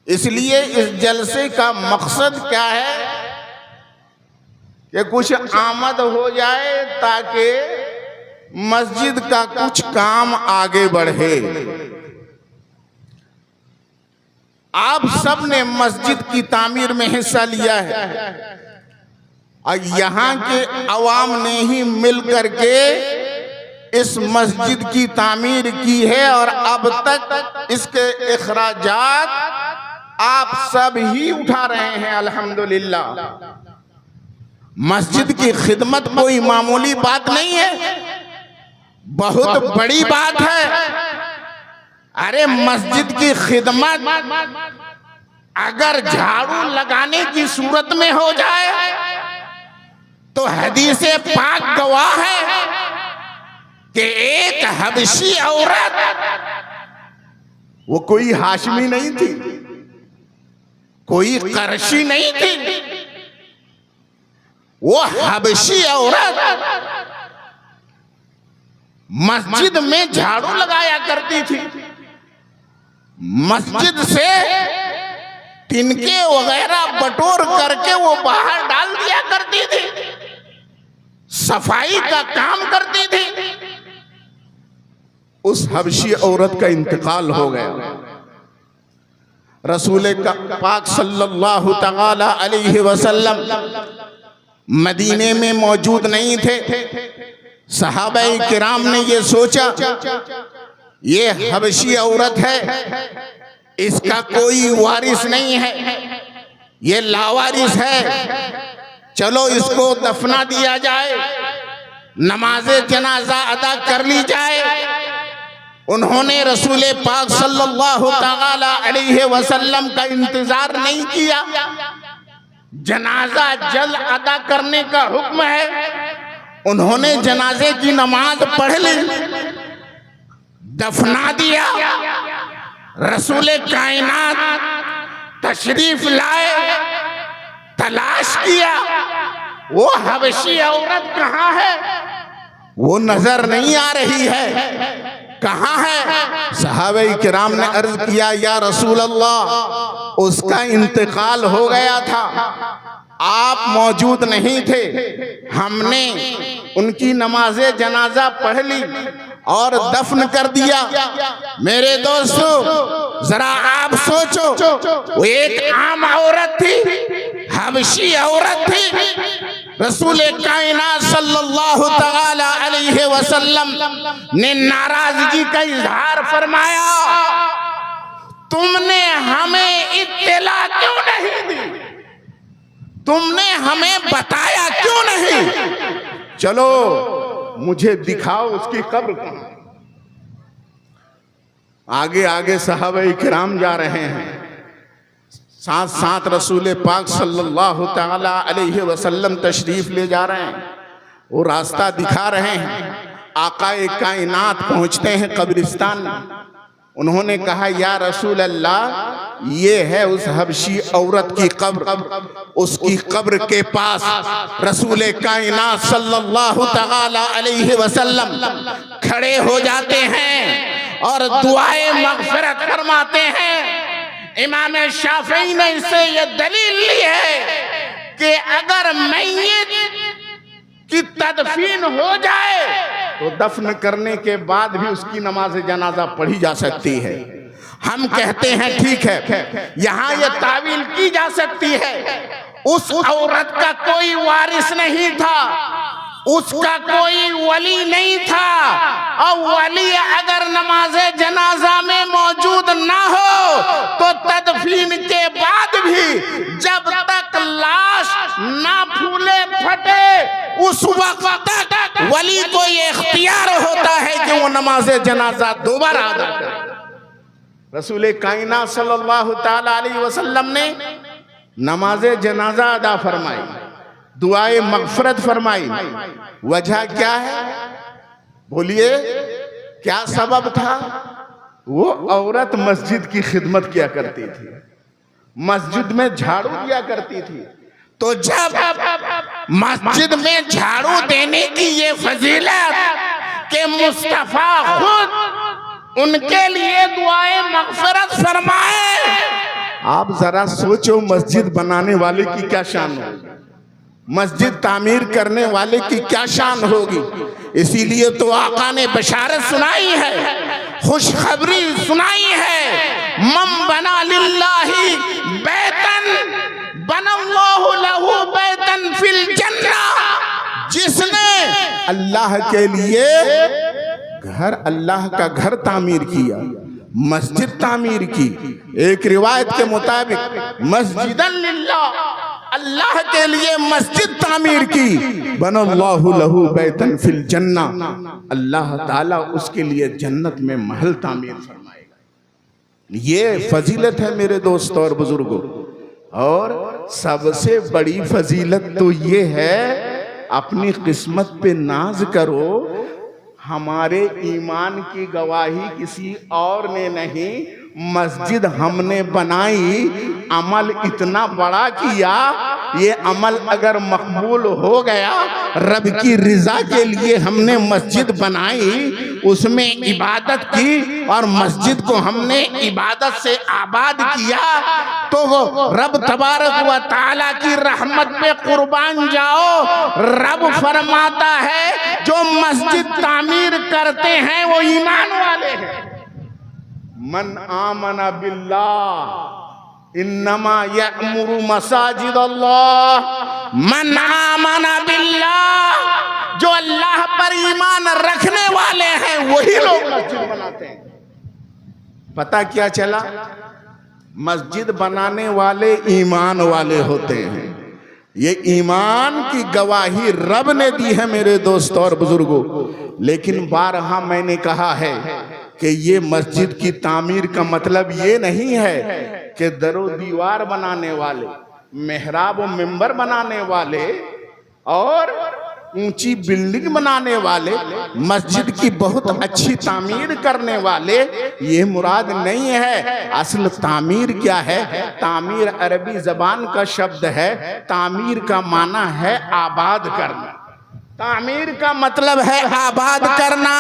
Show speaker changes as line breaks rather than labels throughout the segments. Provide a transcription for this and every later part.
इसलिए इस जलसे का मकसद क्या है कि कुछ आमद हो जाए ताकि मस्जिद का कुछ काम आगे बढ़े। आप सब ने मस्जिद की तामीर में हिस्सा लिया है और यहाँ के अवाम ने ही मिल करके इस मस्जिद की तामीर की है और अब तक इसके इखराजात आप सब ही उठा रहे हैं। अल्हम्दुलिल्लाह, मस्जिद की खिदमत कोई मामूली बात नहीं है, बहुत बड़ी बात है। अरे मस्जिद की खिदमत अगर झाड़ू लगाने की सूरत में हो जाए तो हदीसे पाक गवाह है कि एक हबशी औरत, वो कोई हाशमी नहीं थी, कोई करशी नहीं थी, वो हबशी औरत मस्जिद में झाड़ू लगाया करती थी। मस्जिद से तिनके वगैरह बटोर करके वो बाहर डाल दिया करती थी, सफाई का काम करती थी। उस हबशी औरत का इंतकाल हो गया। रसूल पाक सल्लल्लाहु तआला अलैहि वसल्लम मदीने में मौजूद नहीं थे। सहाबाए किराम ने ये सोचा ये हबशी औरत है, इसका कोई वारिस नहीं है, ये लावारिस है, चलो इसको दफना दिया जाए, नमाज़े जनाजा अदा कर ली जाए। उन्होंने रसूल पाक सल्लल्लाहु तआला अलैहि वसल्लम का इंतजार नहीं किया। जनाजा जल्द अदा करने का हुक्म है। उन्होंने जनाजे की नमाज पढ़ ली, दफना दिया। रसूल कायनात तशरीफ लाए, तलाश किया वो हबशी औरत कहाँ है, वो नजर नहीं आ रही है, कहाँ है। सहाबाए किराम ने अर्ज किया, या रसूल अल्लाह, उसका इंतकाल हो गया था, आप मौजूद नहीं थे, हमने उनकी नमाजे जनाजा पढ़ ली और दफन कर दिया। मेरे दोस्तों, जरा आप सोचो, वो एक आम औरत थी, हबशी औरत थी। रसूल कायनात सल्लल्लाहु तआला अलैहि वसल्लम ने नाराजगी का इजहार फरमाया, तुमने हमें इत्तला क्यों नहीं दी, तुमने हमें बताया क्यों नहीं, चलो मुझे दिखाओ उसकी कब्र कहाँ। आगे आगे सहाबाए किराम जा रहे हैं, साथ साथ रसूल पाक सल्लल्लाहु तआला अलैहि वसल्लम तशरीफ ले जा रहे हैं, वो रास्ता दिखा रहे हैं। आकाए कायनात पहुंचते हैं कब्रिस्तान में। उन्होंने कहा, या रसूल अल्लाह, ये है उस हबशी औरत की कब्र। उसकी कब्र के पास रसूल कायनात सल्लल्लाहु तआला अलैहि वसल्लम खड़े हो जाते हैं और दुआए मग़फ़िरत फरमाते हैं। इमाम शाफ़िई ने इससे ये दलील ली है कि अगर मैयत की तदफीन हो जाए तो दफन करने के बाद भी उसकी नमाज जनाजा पढ़ी जा सकती है। हम कहते हैं ठीक है, यहाँ ये तावील की जा सकती है, उस औरत का कोई वारिस नहीं था, उसका कोई वली नहीं था, और वली अगर नमाजे जनाजा में मौजूद ना हो तो तदफीन के बाद भी जब तक लाश ना फूले फटे उस वक्त तक वली को ये इख्तियार होता है कि वो नमाजे जनाजा दोबारा अदा करे। रसूल कायनात सल्लल्लाहु तआला अलैहि वसल्लम ने नमाजे जनाजा अदा फरमाई, दुआए मग़फ़िरत फरमाई। वजह क्या है, बोलिए क्या सबब था? वो औरत मस्जिद की खिदमत किया करती थी, मस्जिद में झाड़ू दिया करती थी। तो जब मस्जिद में झाड़ू देने की ये फजीलत के मुस्तफा खुद उनके लिए दुआए मग़फ़िरत फरमाए आप जरा सोचो मस्जिद बनाने वाले की क्या शान होगी, मस्जिद तामीर करने वाले की क्या शान होगी। इसीलिए तो आका ने बशारत सुनाई है, खुशखबरी सुनाई है, मम बना लिल्लाही बैतन बनल्लाहु लहू बैतन फिल जन्ना। जिसने अल्लाह के लिए घर, अल्लाह का घर तामीर किया, मस्जिद तामीर की, एक रिवायत के मुताबिक मस्जिदन लिल्लाह, अल्लाह के लिए मस्जिद तामीर की, बनल्लाहु लहू बैतन फिल जन्ना, अल्लाह ताला उसके लिए जन्नत में महल तामीर फरमाएगा। ये फजीलत है मेरे दोस्तों और बुजुर्गों। और सबसे बड़ी फजीलत तो ये है, अपनी किस्मत पे नाज करो। हमारे ईमान की गवाही किसी और ने नहीं, मस्जिद हमने बनाई, अमल इतना बड़ा किया। ये अमल अगर मकबूल हो गया, रब की रिजा के लिए हमने मस्जिद बनाई, उसमें इबादत की और मस्जिद को हमने इबादत से आबाद किया, तो वो रब तबारक व तआला की रहमत पे कुर्बान जाओ। रब फरमाता है जो मस्जिद तामीर करते हैं वो ईमान वाले हैं। मन आमना बिल्लाह इन्नमा यअमुरु मसाजिद अल्लाह, मन आमना बिल्लाह, जो अल्लाह पर ईमान रखने वाले हैं वही लोग मस्जिद बनाते हैं। पता क्या चला, मस्जिद बनाने वाले ईमान वाले होते हैं। ये ईमान की गवाही रब ने दी है मेरे दोस्तों और बुजुर्गों। लेकिन बारहा मैंने कहा है कि ये मस्जिद की तामीर का मतलब ये नहीं है कि दरो दीवार बनाने वाले, मेहराब व मिंबर बनाने वाले और ऊंची बिल्डिंग बनाने वाले, मस्जिद की बहुत अच्छी तामीर करने वाले, ये मुराद नहीं है। असल तामीर क्या है? तामीर अरबी जबान का शब्द है। तामीर का माना है आबाद करना। तामीर का मतलब है आबाद करना।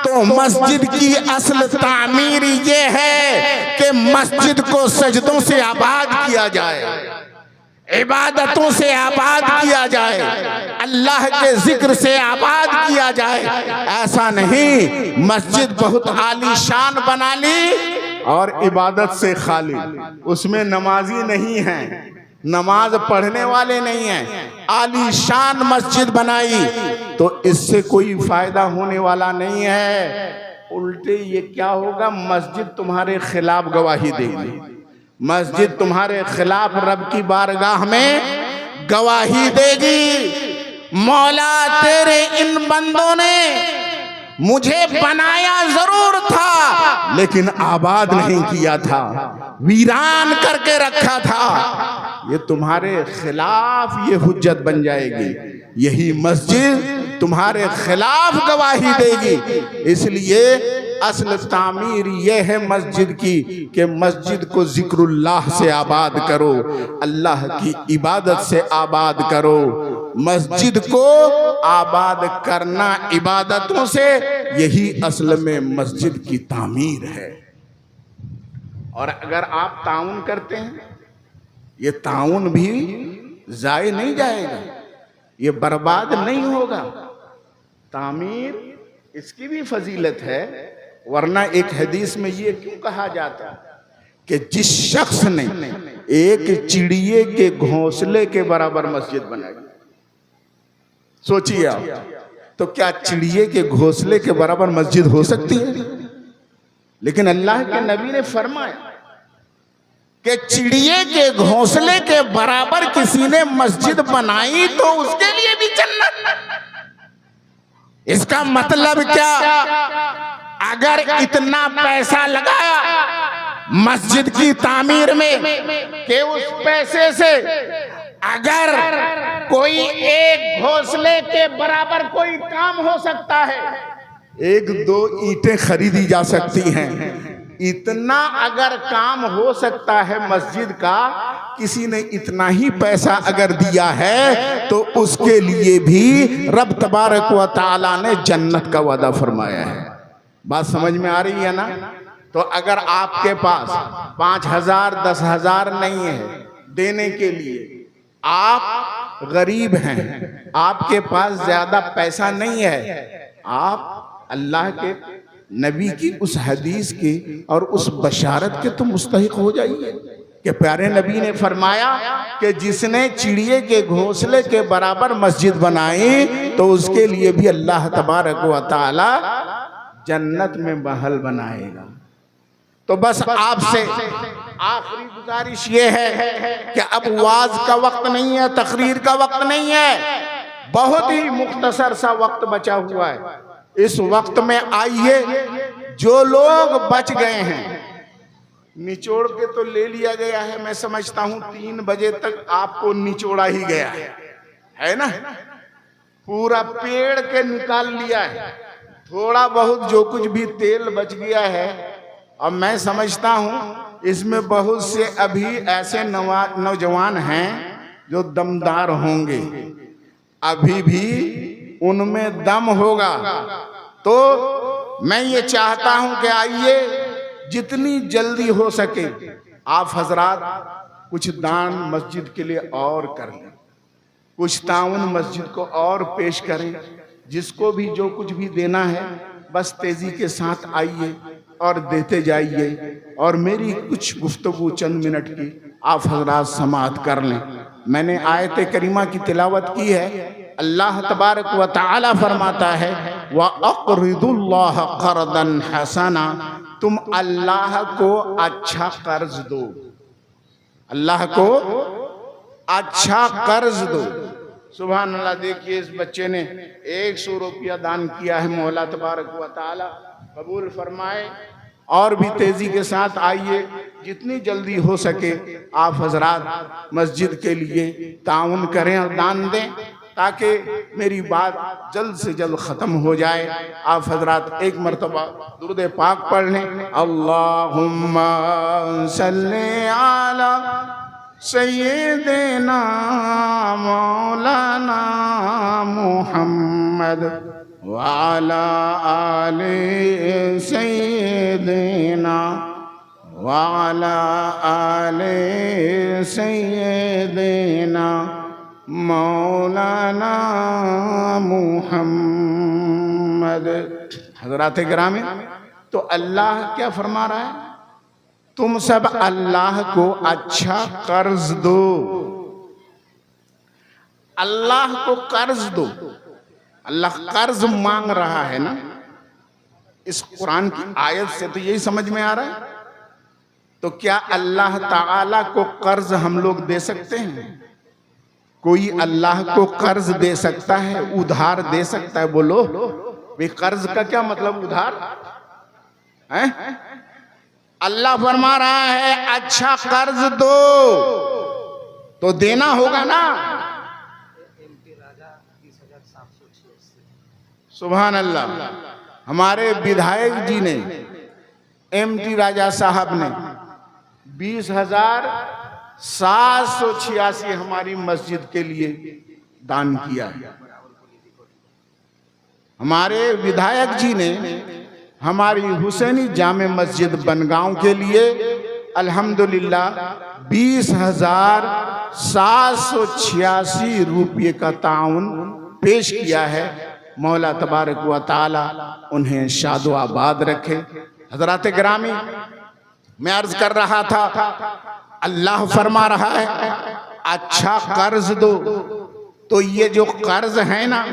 तो मस्जिद की असल तामीर ये है कि मस्जिद को सजदों से आबाद किया जाए, इबादतों से आबाद किया जाए, अल्लाह के जिक्र से आबाद किया जाए। ऐसा नहीं मस्जिद बहुत आलीशान बना ली और इबादत से खाली, उसमें नमाजी नहीं है, नमाज पढ़ने वाले नहीं हैं, आलीशान मस्जिद बनाई तो इससे कोई फायदा होने वाला नहीं है। उल्टे ये क्या होगा, मस्जिद तुम्हारे खिलाफ गवाही देगी, मस्जिद तुम्हारे खिलाफ रब की बारगाह में गवाही देगी। मौला तेरे इन बंदों ने मुझे बनाया जरूर था लेकिन आबाद नहीं किया था, वीरान करके रखा था। ये तुम्हारे खिलाफ ये हुज्जत बन जाएगी, यही मस्जिद तुम्हारे खिलाफ गवाही देगी। इसलिए असल तामीर ये है मस्जिद की कि मस्जिद को जिक्रुल्लाह से आबाद करो, अल्लाह की इबादत से आबाद करो। मस्जिद को आबाद करना इबादतों से, यही असल में मस्जिद की तामीर है। और अगर आप ताउन करते हैं, ये ताउन भी जाए नहीं जाएगा, ये बर्बाद नहीं होगा। तामीर इसकी भी फजीलत है, वरना एक हदीस में ये क्यों कहा जाता कि जिस शख्स ने एक चिड़िए के घोंसले के बराबर मस्जिद बनाई, सोचिए आप, तो क्या चिड़िए के घोंसले के बराबर मस्जिद हो सकती है? लेकिन अल्लाह के नबी ने फरमाया कि चिड़िए के घोंसले के बराबर किसी ने मस्जिद बनाई तो उसके लिए भी जन्नत। इसका मतलब क्या? अगर इतना पैसा लगाया मस्जिद की तामीर में कि उस पैसे से अगर कोई एक घोंसले के बराबर कोई काम हो सकता है, एक दो ईंटें खरीदी जा सकती हैं, इतना अगर काम हो सकता है मस्जिद का, किसी ने इतना ही पैसा अगर दिया है तो उसके लिए भी रब तबारक व तआला ने जन्नत का वादा फरमाया है। बात समझ में आ रही है ना? तो अगर आपके पास 5,000 10,000 नहीं है देने के लिए, आप गरीब हैं, आपके पास ज्यादा पैसा नहीं है, आप अल्लाह के नबी की उस हदीस की और उस बशारत के तो मुस्तहिक हो जाइए कि प्यारे नबी ने फरमाया कि जिसने चिड़िए के घोंसले के बराबर मस्जिद बनाई तो उसके लिए भी अल्लाह तबारक व तआला जन्नत में महल बनाएगा। तो बस आपसे आखिरी गुजारिश ये है कि अब वाज का वक्त नहीं है, तकरीर का वक्त नहीं है, बहुत ही मुख्तसर सा वक्त बचा हुआ है। इस वक्त में आइए, जो लोग बच गए हैं, निचोड़ के तो ले लिया गया है, मैं समझता हूं 3 बजे तक आपको निचोड़ा ही गया है ना, पूरा पेड़ के निकाल लिया है। थोड़ा बहुत जो कुछ भी तेल बच गया है, और मैं समझता हूं इसमें बहुत से अभी ऐसे नौजवान हैं जो दमदार होंगे, अभी भी उनमें दम होगा। तो मैं ये चाहता हूं कि आइए, जितनी जल्दी हो सके आप हजरात कुछ दान मस्जिद के लिए और कर लें, कुछ ताउन मस्जिद को और पेश करें। जिसको भी जो कुछ भी देना है बस तेजी के साथ आइए और देते जाइए। और मेरी कुछ गुफ्तगू चंद मिनट की आप हजरात समाअत कर लें। मैंने आयत करीमा की तिलावत की है। अल्लाह तबारक व तआला फरमाता है, व अक़रिदुल्लाह क़र्दन हसना, तुम अल्लाह को अच्छा कर्ज दो, अल्लाह को अच्छा कर्ज दो। सुभान अल्लाह। देखिए इस बच्चे ने 100 रुपया दान किया है, मौला तबारक व तआला कबूल फरमाए। और भी तेजी के साथ आइए, जितनी जल्दी हो सके आप हजरात मस्जिद के लिए ताउन करें और दान दें, ताकि मेरी बात जल्द से जल्द ख़त्म हो जाए। आप हजरात एक मरतबा दुरूद पाक पढ़ लें। अल्लाहुम्मा सल्ली अला सय्यिदना मौलाना मुहम्मद व अला आले सय्यिदना व अला आले सय्यिदना मौलाना मुहम्मद। हज़रात गिरामी, तो अल्लाह क्या फरमा रहा है? तुम सब अल्लाह को अच्छा कर्ज दो, अल्लाह को कर्ज दो। अल्लाह कर्ज मांग रहा है ना, इस कुरान की आयत से तो यही समझ में आ रहा है। तो क्या अल्लाह ताला को कर्ज हम लोग दे सकते हैं? कोई अल्लाह को कर्ज दे सकता है, उधार दे सकता है? बोलो वे कर्ज का क्या मतलब? उधार है। अल्लाह फरमा रहा है अच्छा कर्ज दो, तो देना होगा ना। सुभान अल्लाह। हमारे विधायक जी ने, MT राजा साहब ने 20,786 हमारी मस्जिद के लिए दान किया है। हमारे विधायक जी ने हमारी हुसैनी जामे मस्जिद बनगांव के लिए अल्हम्दुलिल्लाह 20,786 रुपये का ताउन पेश किया है। मौला तबारक व तआला उन्हें शादो आबाद रखे। हजरात गिरामी, मैं अर्ज कर रहा था, अल्लाह फरमा रहा है अच्छा कर्ज दो। तो ये जो कर्ज है ना,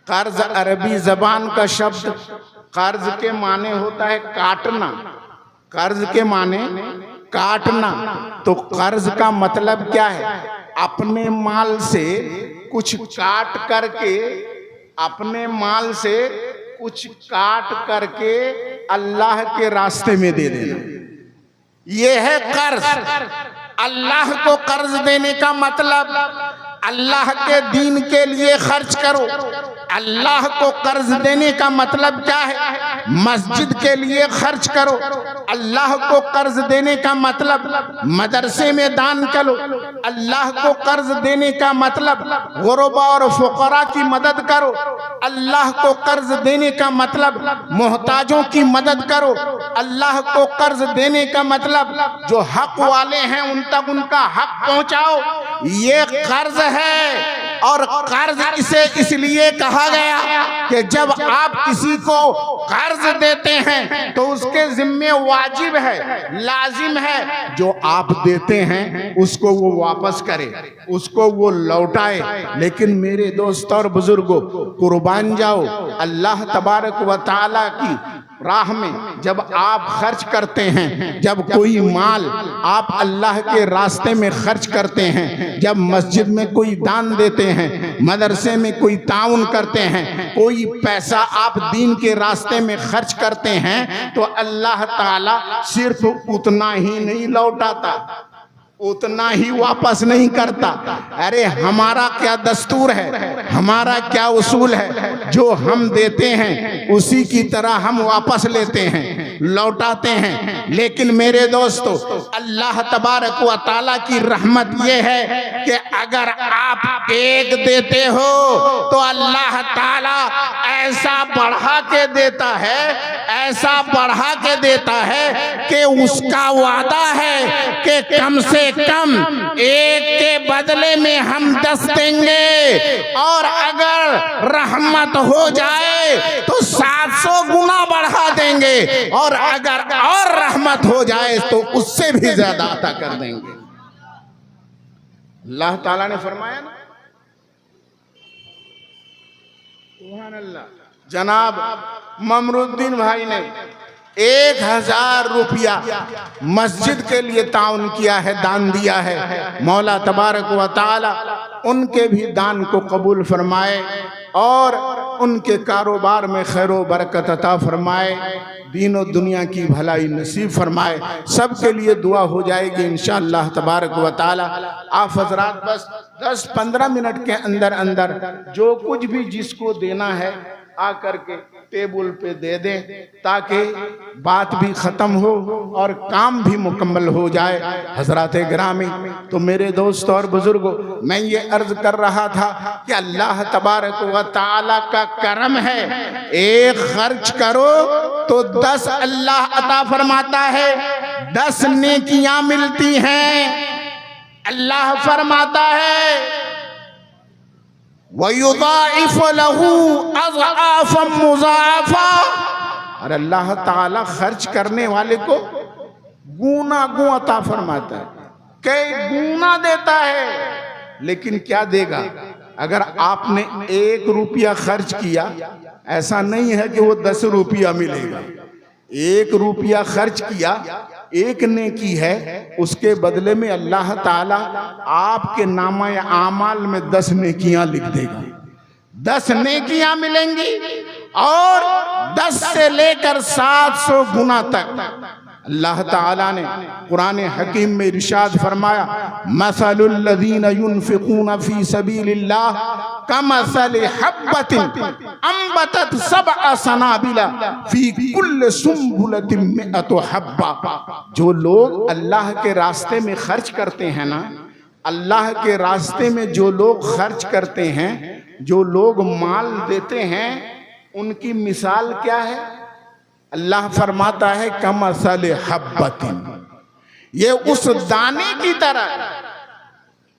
कर्ज अरबी जबान का शब्द, कर्ज के माने होता है काटना, कर्ज के माने काटना। तो कर्ज का मतलब क्या है? अपने माल से कुछ काट करके, अपने माल से कुछ काट करके अल्लाह के रास्ते में दे देना, ये है कर्ज। अल्लाह को कर्ज देने का मतलब अल्लाह के दीन के लिए खर्च करो, अल्लाह को कर्ज देने का मतलब क्या है? मस्जिद के लिए खर्च करो। अल्लाह को कर्ज देने का मतलब मदरसे में दान करो। अल्लाह को कर्ज देने का मतलब गुरबा और फुकरा की मदद करो। अल्लाह को कर्ज देने का मतलब मोहताजों की मदद करो। अल्लाह को कर्ज देने का मतलब जो हक वाले हैं उन तक उनका हक पहुंचाओ। ये कर्ज है। और कर्ज इसे इसलिए कहा गया कि जब आप किसी को कर्ज देते हैं तो उसके जिम्मे वाजिब है, लाजिम है, जो आप देते हैं उसको वो वापस करे, उसको वो लौटाए। लेकिन मेरे दोस्त और बुजुर्गों, कुर्बान जाओ अल्लाह तबारक व तआला की राह में जब आप खर्च करते हैं, जब कोई माल आप अल्लाह के रास्ते में खर्च करते हैं, जब मस्जिद में कोई दान देते हैं, मदरसे में कोई ताउन करते हैं, कोई पैसा आप दीन के रास्ते में खर्च करते हैं, तो अल्लाह ताला सिर्फ उतना ही नहीं लौटाता, उतना ही वापस नहीं करता। अरे हमारा क्या दस्तूर है, हमारा क्या उसूल है, जो हम देते हैं उसी की तरह हम वापस लेते हैं, लौटाते हैं। लेकिन मेरे दोस्तों, अल्लाह तबारक व तआला की रहमत ये है कि अगर आप एक देते हो तो अल्लाह ताला ऐसा बढ़ा के देता है, ऐसा बढ़ा के देता है कि उसका वादा है कि कम से कम एक के बदले में हम 10 देंगे, और अगर रहमत हो जाए तो 700 गुना बढ़ा देंगे, और अगर और रहमत हो जाए तो उससे भी ज्यादा अता कर देंगे। अल्लाह ताला ने फरमाया ना, सुभान अल्लाह। जनाब ममरुद्दीन भाई ने 1000 रुपया मस्जिद के लिए ताउन किया है, दान दिया है। मौला तबारक व तआला उनके भी दान को कबूल फरमाए और उनके कारोबार में खैर व बरकत अता फरमाए, दीन और दुनिया की भलाई नसीब फरमाए। सबके लिए दुआ हो जाएगी इंशाअल्लाह तबारक व तआला। आप हजरात बस 10-15 मिनट के अंदर अंदर जो कुछ भी जिसको देना है आकर के टेबल पे दे दें, ताकि बात भी ख़त्म हो और काम भी मुकम्मल हो जाए। हजरात गिरामी, तो मेरे दोस्तों और बुजुर्गों, मैं ये अर्ज कर रहा था कि अल्लाह तबारक व तआला का करम है, एक खर्च करो तो 10 अल्लाह अता फरमाता है, 10 नेकियां मिलती हैं। अल्लाह फरमाता है वयुदाइफ लहू अज़आफ़न मुज़ाअफ़ा, और अल्लाह ताला खर्च करने वाले को गुना गुना अता फरमाता है, कई गुना देता है। लेकिन क्या देगा? अगर आपने 1 रुपया खर्च किया, ऐसा नहीं है कि वो 10 रुपया मिलेगा। 1 रुपया खर्च किया, एक नेकी है, उसके बदले में अल्लाह ताला आपके नामा या आमाल में 10 नेकियां लिख देगा। 10 नेकियां मिलेंगी और 10 से लेकर 700 गुना तक। अल्लाह ताला ने कुरान हकीम में इरशाद फरमाया, मसलुल लज़ीना युनफ़िक़ूना फ़ी सबीलिल्लाह कमसलि हब्बतिन अंबतत सबअ सनाबिला फ़ी कुल्लि सुंबुलतिन मिअतु हब्बा। जो लोग अल्लाह के रास्ते में खर्च करते हैं ना, अल्लाह के रास्ते में जो लोग खर्च करते हैं, जो लोग माल देते हैं, उनकी मिसाल क्या है? अल्लाह फरमाता है कमसल हब्बतिन, ये उस दाने की तरह,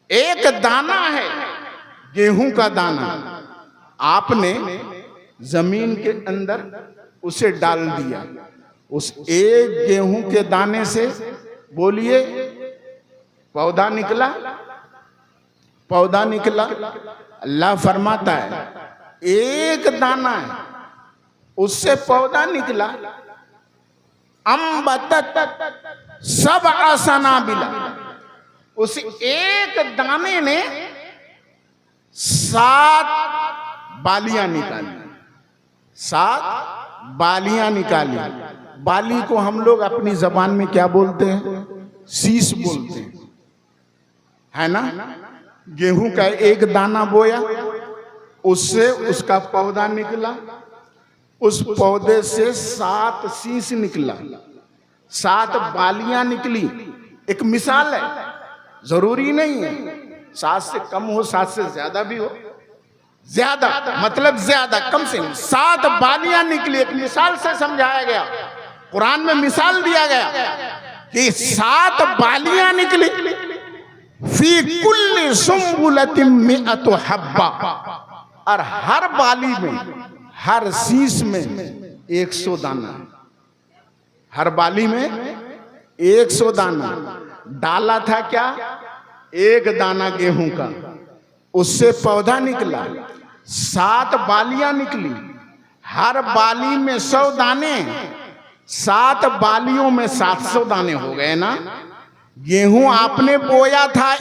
एक दाना है गेहूं का दाना, आपने जमीन के अंदर उसे डाल दिया, उस एक गेहूं के दाने से बोलिए पौधा निकला, पौधा निकला। अल्लाह फरमाता है एक दाना है, उससे पौधा निकला। अंबतत सबअ सनाबिला, उस एक दाने ने 7 बालियां निकाली, 7 बालियां निकाली। बाली को हम लोग अपनी जबान में क्या बोलते हैं? शीश बोलते हैं, है ना। गेहूं का एक दाना बोया, उससे उसका पौधा निकला, उस पौधे से 7 शीश निकला, 7 बालियां निकली। एक मिसाल है, जरूरी नहीं है 7 से कम हो, 7 से ज्यादा भी हो। ज्यादा मतलब ज्यादा, कम से कम 7 बालियां निकली। एक मिसाल से समझाया गया, कुरान में मिसाल दिया गया कि 7 बालियां निकली। फी कुल्ली सुम्बुलतिन मिअतु हब्बा, और हर बाली में, हर शीश में 100 दाना। हर बाली में 100 दाना। डाला था क्या? 1 दाना गेहूं का, उससे पौधा निकला। 7 बालियां निकली, हर बाली में 100 दाने। 7 बालियों में 700 दाने हो गए ना। गेहूं आपने बोया था,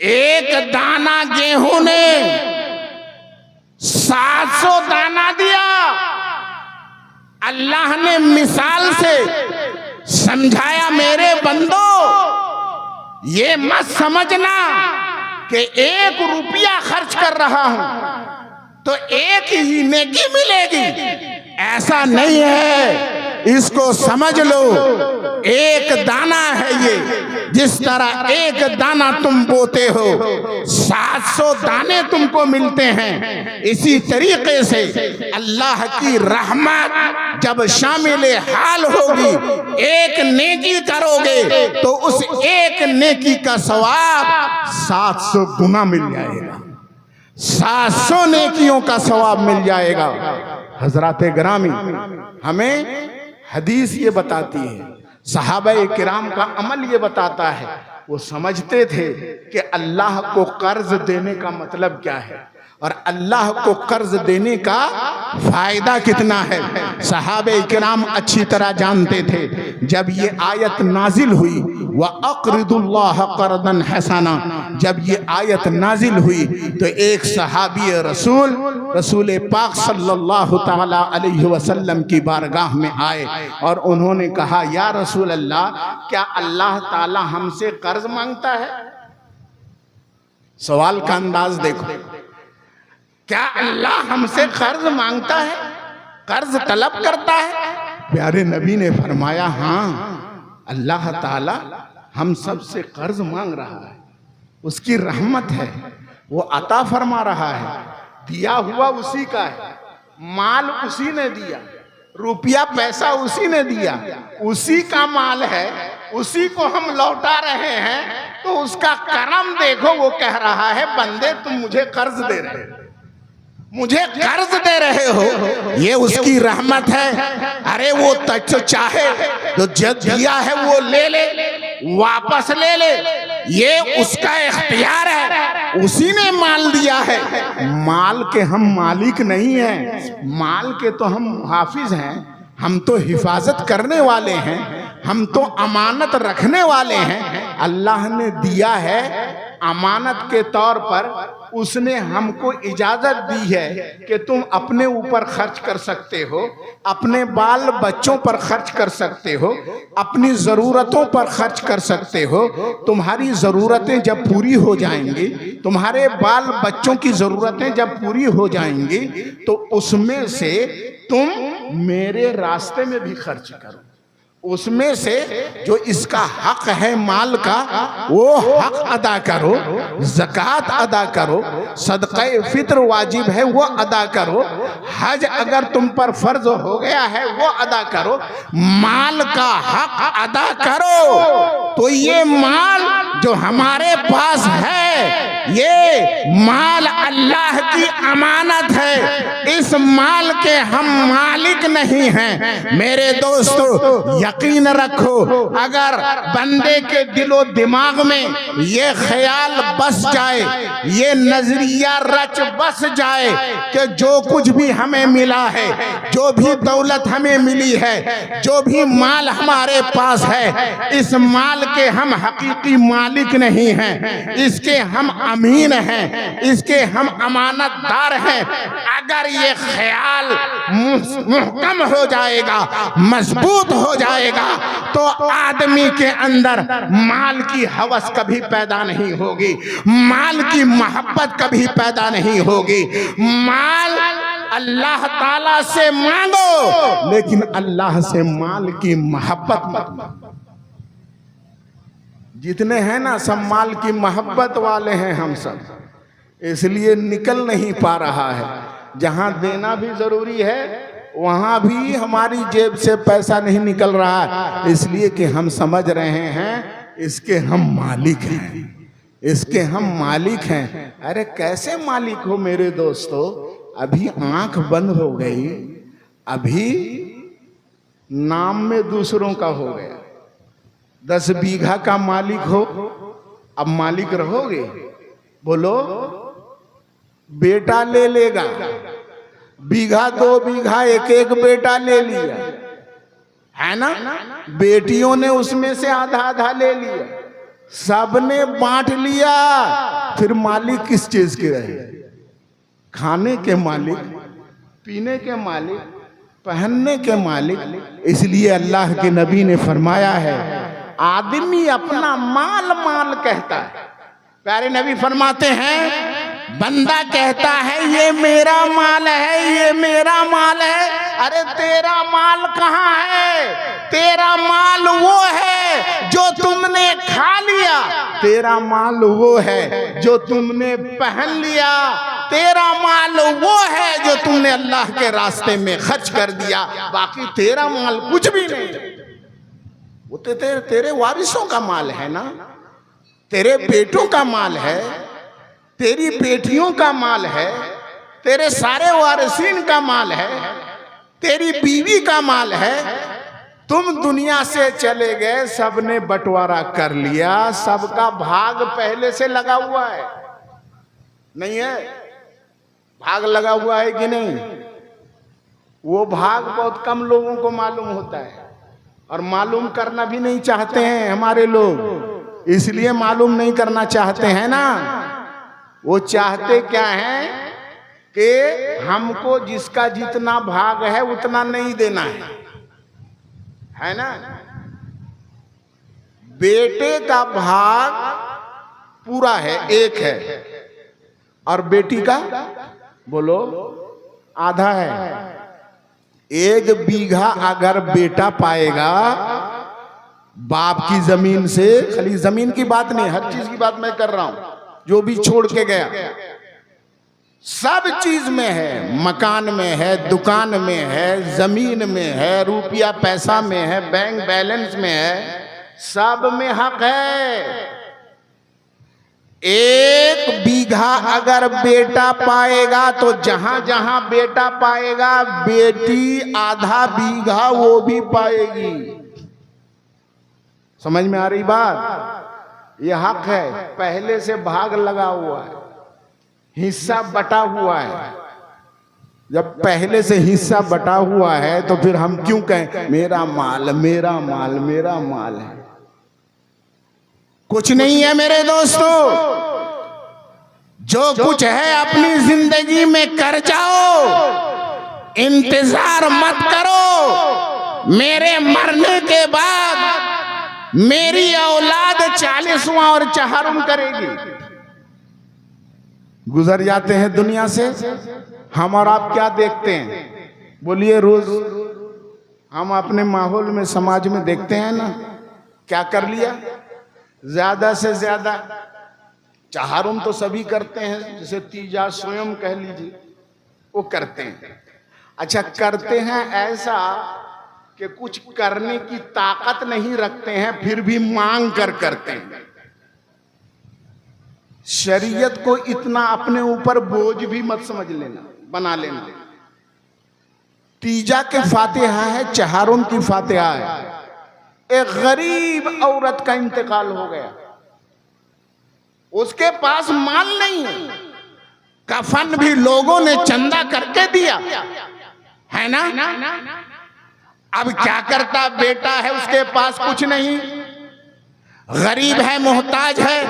एक दाना गेहूं ने 700 दाना दिया। अल्लाह ने मिसाल से समझाया, मेरे बंदो ये मत समझना कि 1 रुपया खर्च कर रहा हूं तो 1 ही नेकी मिलेगी, ऐसा नहीं है। इसको समझ लो, 1 दाना है ये। जिस तरह 1 दाना तुम बोते हो, 700 दाने तुमको मिलते हैं। इसी तरीके से अल्लाह की रहमत जब शामिल हाल होगी, 1 नेकी करोगे तो उस 1 नेकी का सवाब 700 गुना मिल जाएगा। 700 नेकियों का सवाब मिल जाएगा। हजराते गिरामी, हमें हदीस ये बताती है, सहाबाए किराम का अमल ये बताता है। वो समझते थे कि अल्लाह को कर्ज देने का मतलब क्या है और अल्लाह को कर्ज देने का फायदा कितना है। सहाबे किराम अच्छी तरह जानते थे। जब ये आयत नाजिल हुई, व अक़रिदुल्लाह क़र्दन हसना, जब ये आयत नाजिल हुई तो एक सहाबी रसूल पाक सल्लल्लाहु ताला अलैहि वसल्लम की बारगाह में आए और उन्होंने कहा, या रसूल अल्लाह, क्या अल्लाह ताला हमसे कर्ज मांगता है? सवाल का अंदाज देखो, क्या अल्लाह हमसे कर्ज मांगता है, कर्ज तलब करता है? प्यारे नबी ने फरमाया, हाँ, अल्लाह ताला हम सब से कर्ज मांग रहा है। उसकी रहमत है, वो अता फरमा रहा है। दिया हुआ उसी का है, माल उसी ने दिया, रुपया पैसा उसी ने दिया, उसी का माल है, उसी को हम लौटा रहे हैं। तो उसका करम देखो, वो कह रहा है, बंदे तुम मुझे कर्ज दे रहे हो, मुझे कर्ज दे रहे हो, ये उसकी रहमत है। अरे वो तो चाहे तो जब दिया है वो ले ले, वापस ले ले, ये उसका इख्तियार है, उसी ने माल दिया है। माल के हम मालिक नहीं हैं, माल के तो हम मुहाफिज हैं, हम तो हिफाजत करने वाले हैं, हम तो अमानत रखने वाले हैं। अल्लाह ने दिया है अमानत के तौर पर, उसने हमको इजाजत दी है कि तुम अपने ऊपर खर्च कर सकते हो, अपने बाल बच्चों पर खर्च कर सकते हो, अपनी ज़रूरतों पर खर्च कर सकते हो। तुम्हारी ज़रूरतें जब पूरी हो जाएंगी, तुम्हारे बाल बच्चों की ज़रूरतें जब पूरी हो जाएंगी, तो उसमें से तुम मेरे रास्ते में भी खर्च करो। उसमें से जो इसका हक है माल का, वो हक अदा करो, ज़कात अदा करो, सदक़े फित्र वाजिब है वो अदा करो, हज अगर तुम पर फर्ज हो गया है वो अदा करो, माल का हक अदा करो। तो ये माल जो हमारे पास है, ये माल अल्लाह की अमानत है, इस माल के हम मालिक नहीं हैं। मेरे दोस्तों, यकीन रखो, अगर बंदे के दिलो दिमाग में ये ख्याल बस जाए, ये नजरिया रच बस जाए कि जो कुछ भी हमें मिला है, जो भी दौलत हमें मिली है, जो भी माल हमारे पास है, इस माल के हम हकीकी मालिक नहीं हैं, इसके हम अमीन हैं, इसके हम अमानतदार हैं। अगर ये ख्याल मुहकम हो जाएगा, मजबूत हो जाएगा, तो आदमी के अंदर माल की हवस कभी पैदा नहीं होगी, माल की मोहब्बत कभी पैदा नहीं होगी। माल अल्लाह ताला से मांगो, लेकिन अल्लाह से माल की मोहब्बत मत। जितने हैं ना सब माल की मोहब्बत वाले हैं हम सब, इसलिए निकल नहीं पा रहा है। जहां देना भी जरूरी है वहां भी हमारी जेब से पैसा नहीं निकल रहा है, इसलिए कि हम समझ रहे हैं इसके हम मालिक हैं, इसके हम मालिक हैं। अरे कैसे मालिक हो मेरे दोस्तों? अभी आंख बंद हो गई, अभी नाम में दूसरों का हो गया। 10 बीघा का मालिक हो, अब मालिक रहोगे? बोलो। बेटा ले लेगा, बीघा 2 बीघा एक एक बेटा ले लिया, है ना? बेटियों ने उसमें से आधा आधा ले लिया, सबने बांट लिया। फिर मालिक किस चीज के रहे? खाने के मालिक, पीने के मालिक, पहनने के मालिक। इसलिए अल्लाह के नबी ने फरमाया है, आदमी अपना माल माल कहता है। प्यारे नबी फरमाते हैं, बंदा कहता है ये मेरा माल है, ये मेरा माल है। अरे तेरा माल कहाँ है? तेरा माल वो है जो तुमने खा लिया, तेरा माल वो है जो तुमने पहन लिया, तेरा माल वो है जो तुमने अल्लाह के रास्ते में खर्च कर दिया। बाकी तेरा माल कुछ भी नहीं, वो तेरे वारिसों का माल है ना, तेरे बेटों का माल है, तेरी बेटियों का माल है, तेरे सारे वारिसीन का माल है, तेरी बीवी का माल है। तुम दुनिया से चले गए, सबने बंटवारा कर लिया, सबका भाग पहले से लगा हुआ है, नहीं है? भाग लगा हुआ है कि नहीं? वो भाग बहुत कम लोगों को मालूम होता है, और मालूम करना भी नहीं चाहते हैं हमारे लोग, इसलिए मालूम नहीं करना चाहते हैं ना। वो चाहते क्या है कि हमको जिसका जितना भाग है उतना नहीं देना है ना? बेटे का भाग पूरा है, एक है, और बेटी का बोलो आधा है। 1 बीघा अगर बेटा पाएगा बाप की जमीन से, खाली जमीन की बात नहीं, हर चीज की बात मैं कर रहा हूं, जो भी छोड़ के गया, सब चीज में है, मकान में है, दुकान में है, जमीन में है, रुपया पैसा में है, बैंक बैलेंस में है, सब में हक है। 1 बीघा अगर बेटा पाएगा तो जहां जहां बेटा पाएगा, बेटी आधा बीघा वो भी पाएगी। समझ में आ रही बात? ये हक है, पहले से भाग लगा हुआ है, हिस्सा बटा हुआ है। जब पहले से हिस्सा बटा हुआ है तो फिर हम क्यों कहें मेरा माल, मेरा माल, मेरा माल है? कुछ नहीं है मेरे दोस्तों, जो कुछ है अपनी जिंदगी में कर जाओ, इंतजार मत करो मेरे मरने के बाद मेरी औलाद 40वां और चहारुम करेगी। गुजर जाते हैं दुनिया से, हम और आप क्या देखते हैं? बोलिए, रोज हम अपने माहौल में, समाज में देखते हैं ना, क्या कर लिया? ज्यादा से ज्यादा चहारुम तो सभी करते हैं, जैसे तीजा स्वयं कह लीजिए, वो करते हैं। अच्छा, करते हैं ऐसा कि कुछ करने की ताकत नहीं रखते हैं, फिर भी मांग कर करते हैं। शरीयत को इतना अपने ऊपर बोझ भी मत समझ लेना, बना लेना। तीजा के फातिहा है, चहारुम की फातिहा है। एक गरीब औरत का इंतकाल हो गया, उसके पास माल नहीं है, कफन भी लोगों ने चंदा करके दिया है ना। अब क्या करता? बेटा है, उसके पास कुछ नहीं, गरीब है, मोहताज है,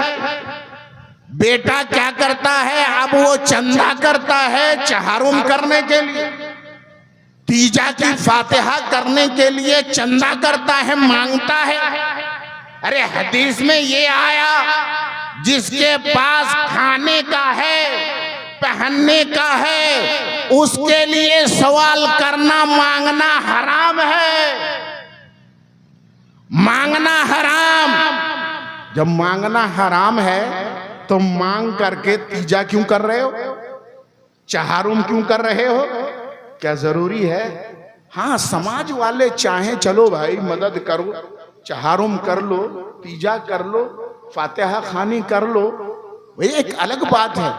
बेटा क्या करता है, अब वो चंदा करता है चहारुम करने के लिए, तीजा की फातिहा करने के लिए चंदा करता है, मांगता है। अरे हदीस में ये आया, जिसके पास खाने का है, पहनने का है, उसके लिए सवाल करना, मांगना हराम है। मांगना हराम। जब मांगना हराम है तो मांग करके तीजा क्यों कर रहे हो, चहारुम क्यों कर रहे हो? क्या जरूरी है? हाँ, समाज वाले चाहें चलो भाई मदद करो, चहारुम कर लो, तीजा कर लो, फातिहा खानी कर लो, ये एक अलग बात है,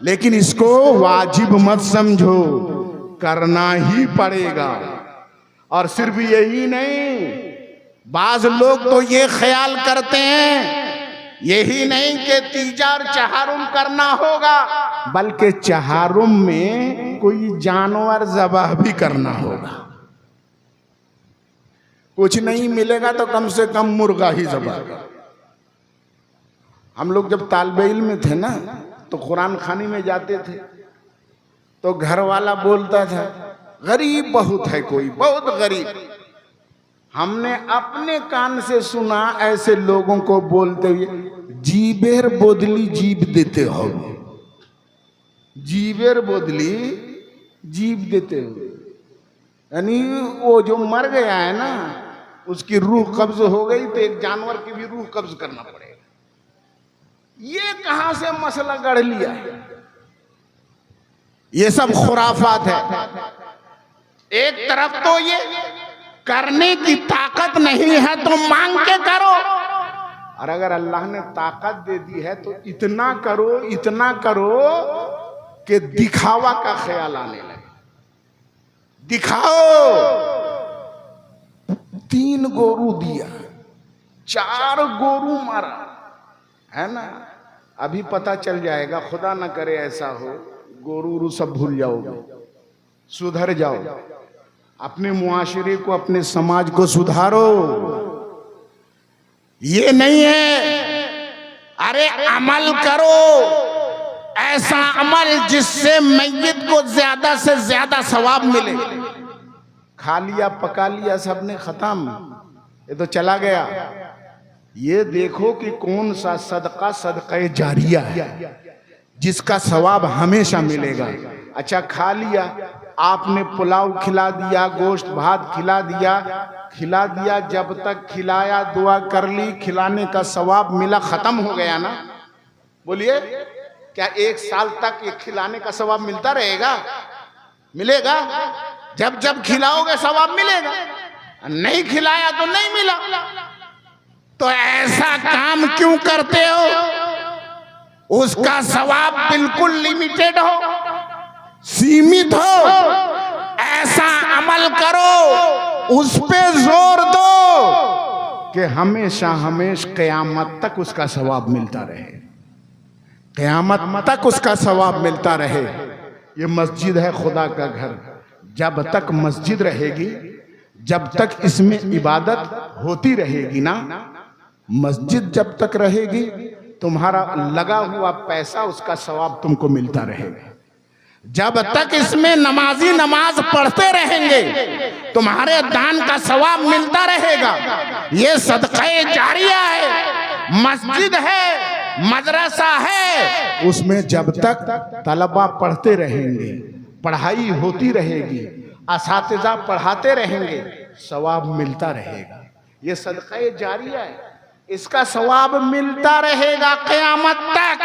लेकिन इसको वाजिब मत समझो, करना ही पड़ेगा। और सिर्फ यही नहीं, बाज लोग तो ये ख्याल करते हैं यही नहीं कि तीजा और चहारुम करना होगा, बल्कि चहारुम में कोई जानवर ज़बाह भी करना होगा। कुछ नहीं मिलेगा तो कम से कम मुर्गा ही ज़बाह कर। हम लोग जब तालिबे इल्म में थे ना, तो कुरान खानी में जाते थे, तो घर वाला बोलता था गरीब बहुत है, कोई बहुत गरीब। हमने अपने कान से सुना ऐसे लोगों को बोलते हुए, जीबेर बोदली जीब देते हो, जीबेर बोदली जीब देते हो, यानी वो जो मर गया है ना, उसकी रूह कब्ज हो गई तो एक जानवर की भी रूह कब्ज करना पड़ेगा। ये कहां से मसला गढ़ लिया है? ये सब खुराफात है। एक तरफ तो ये करने की ताकत नहीं है तो मांग के करो, और अगर अल्लाह ने ताकत दे दी है तो इतना करो, इतना करो कि दिखावा का ख्याल आने लगे। दिखाओ, 3 गोरू दिया, 4 गोरू मारा, है ना? अभी पता चल जाएगा, खुदा ना करे ऐसा हो, गोरू सब भूल जाओगे, सुधर जाओ, अपने मुआशरे को, अपने समाज को सुधारो। ये नहीं है, अरे अमल करो, ऐसा अमल जिससे मैयत को ज्यादा से ज्यादा सवाब मिले। खा लिया, पका लिया, सबने खत्म, ये तो चला गया। ये देखो कि कौन सा सदका सदका जारिया है जिसका सवाब हमेशा मिलेगा। अच्छा, खा लिया आपने, पुलाव खिला दिया, गोश्त भात खिला दिया, जब तक खिलाया, दुआ कर ली, खिलाने का सवाब मिला, खत्म हो गया ना? बोलिए, क्या 1 साल तक ये खिलाने का सवाब मिलता रहेगा? मिलेगा। जब जब खिलाओगे सवाब मिलेगा, नहीं खिलाया तो नहीं मिला। तो ऐसा काम क्यों करते हो? उसका सवाब बिल्कुल लिमिटेड हो, सीमित हो। ऐसा अमल करो, उस पे जोर दो कि हमेशा क़यामत तक उसका सवाब मिलता रहे, क़यामत तक उसका सवाब मिलता रहे। ये मस्जिद है खुदा का घर, जब तक मस्जिद रहेगी, जब तक इसमें इबादत होती रहेगी ना, मस्जिद जब तक रहेगी, तुम्हारा लगा हुआ पैसा, उसका सवाब तुमको मिलता रहेगा। जब तक इसमें नमाजी नमाज पढ़ते रहेंगे, तुम्हारे दान का सवाब मिलता रहेगा। ये सदक़े जारिया है, मस्जिद है, मदरसा है, उसमें जब तक तलबा पढ़ते रहेंगे, पढ़ाई होती रहेगी, असातिज़ा पढ़ाते रहेंगे, सवाब मिलता रहेगा। ये सदक़े जारिया है, इसका सवाब मिलता रहेगा क़यामत तक।